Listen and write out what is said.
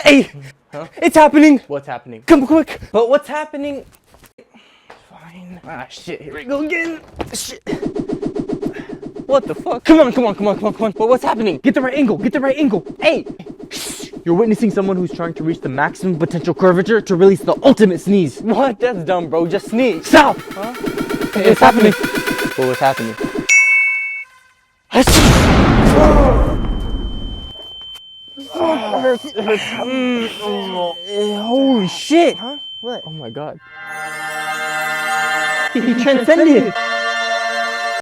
Hey! Huh? It's happening! What's happening? Come quick! But what's happening? Fine. Ah, shit, here we go again. Shit. What the fuck? Come on. But what's happening? Get the right angle. Hey! You're witnessing someone who's trying to reach the maximum potential curvature to release the ultimate sneeze. What? That's dumb, bro. Just sneeze. Stop! Huh? It's happening. But what's happening? It hurts. Holy shit! Huh? What? Oh my god. He transcended!